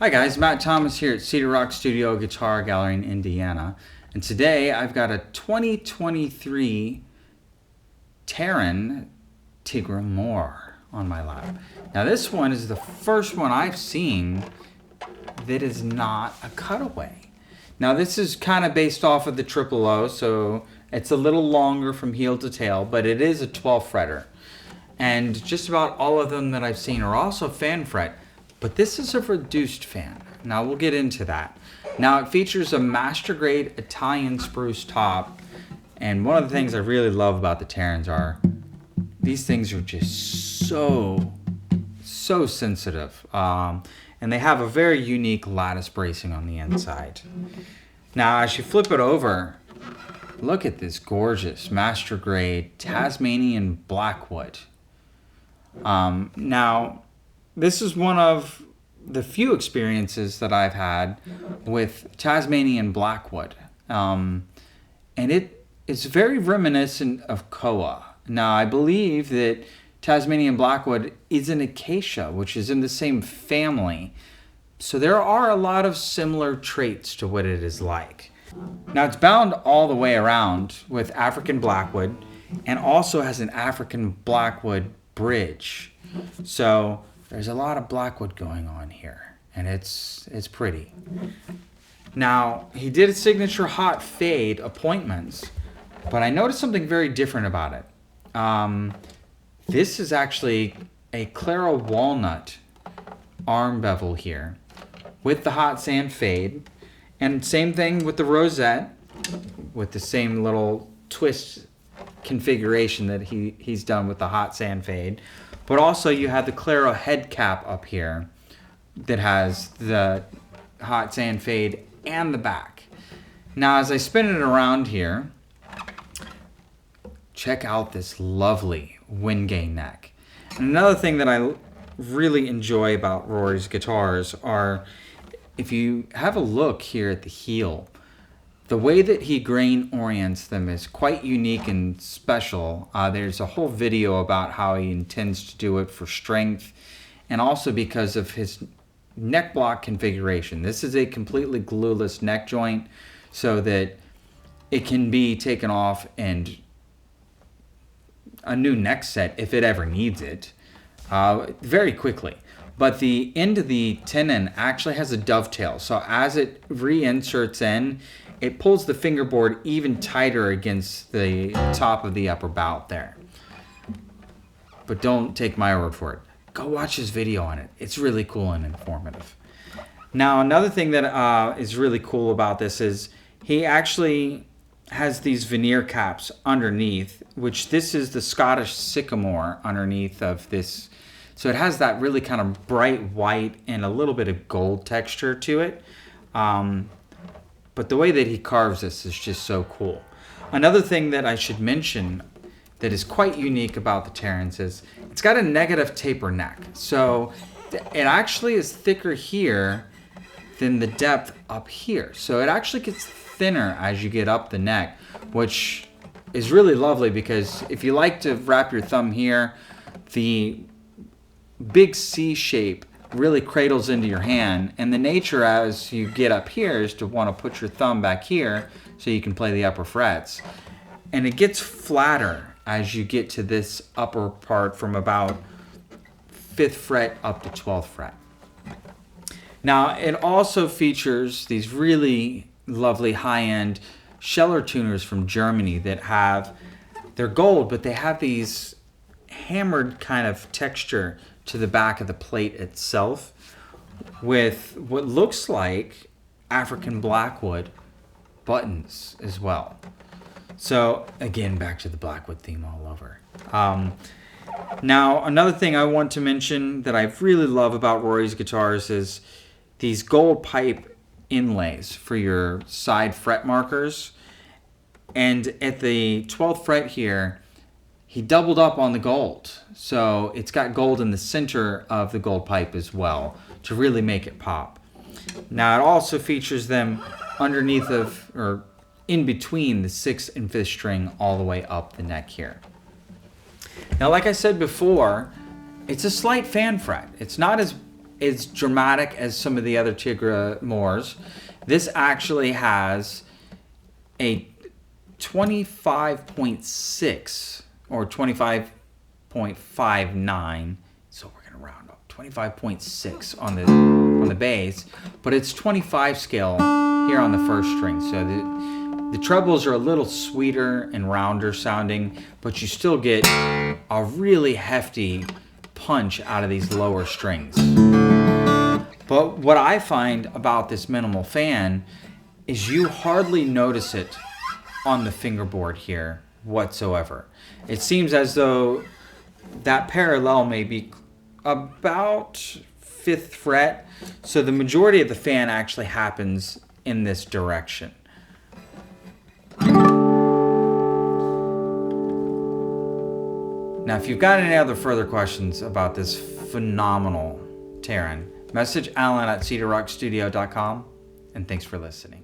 Hi guys, Matt Thomas here at Cedar Rock Studio Guitar Gallery in Indiana. And today I've got a 2023 Taran Tirga Mhor on my lap. Now this one is the first one I've seen that is not a cutaway. Now this is kind of based off of the triple O, so it's a little longer from heel to tail, but it is a 12 fretter. And just about all of them that I've seen are also fan fret. But this is a reduced fan. Now we'll get into that. Now it features a master grade Italian Spruce top. And one of the things I really love about the Tarans are these things are just so sensitive. And they have a very unique lattice bracing on the inside. Now as you flip it over, look at this gorgeous master grade Tasmanian Blackwood. Now, this is one of the few experiences that I've had with Tasmanian Blackwood. And it is very reminiscent of koa. Now, I believe that Tasmanian Blackwood is an acacia, which is in the same family. So there are a lot of similar traits to what it is like. Now, it's bound all the way around with African Blackwood and also has an African Blackwood bridge. So there's a lot of Blackwood going on here, and it's pretty. Now, he did a signature hot fade appointments, but I noticed something very different about it. This is actually a Clara walnut arm bevel here with the hot sand fade, and same thing with the rosette with the same little twist configuration that he's done with the hot sand fade. But also you have the Clara head cap up here that has the hot sand fade and the back. Now as I spin it around here, check out this lovely Wingate neck. And another thing that I really enjoy about Rory's guitars are, if you have a look here at the heel, the way that he grain orients them is quite unique and special. There's a whole video about how he intends to do it for strength and also because of his neck block configuration. This is a completely glueless neck joint so that it can be taken off and a new neck set, if it ever needs it, very quickly. But the end of the tenon actually has a dovetail. So as it reinserts in, it pulls the fingerboard even tighter against the top of the upper bout there. But don't take my word for it. Go watch his video on it. It's really cool and informative. Now, another thing that is really cool about this is he actually has these veneer caps underneath, which this is the Scottish sycamore underneath of this. So it has that really kind of bright white and a little bit of gold texture to it. But the way that he carves this is just so cool. Another thing that I should mention that is quite unique about the Tarans is it's got a negative taper neck. So it actually is thicker here than the depth up here. So it actually gets thinner as you get up the neck, which is really lovely because if you like to wrap your thumb here, the big C shape really cradles into your hand, and the nature as you get up here is to want to put your thumb back here so you can play the upper frets, and it gets flatter as you get to this upper part from about 5th fret up to 12th fret. Now it also features these really lovely high-end Scheller tuners from Germany that have, they're gold, but they have these hammered kind of texture to the back of the plate itself with what looks like African Blackwood buttons as well. So again, back to the Blackwood theme all over. Now another thing I want to mention that I really love about Rory's guitars is these gold pipe inlays for your side fret markers. And at the 12th fret here, he doubled up on the gold. So it's got gold in the center of the gold pipe as well to really make it pop. Now it also features them underneath of, or in between the 6th and 5th string all the way up the neck here. Now like I said before, it's a slight fan fret. It's not as as dramatic as some of the other Tirga Mhors. This actually has a 25.6 or 25.59. So we're gonna round up 25.6 on the bass, but it's 25 scale here on the first string. So the trebles are a little sweeter and rounder sounding, but you still get a really hefty punch out of these lower strings. But what I find about this minimal fan is you hardly notice it on the fingerboard here whatsoever. It seems as though that parallel may be about 5th fret, so the majority of the fan actually happens in this direction. Now, if you've got any other further questions about this phenomenal Taran, message Alan at cedarrockstudio.com, and thanks for listening.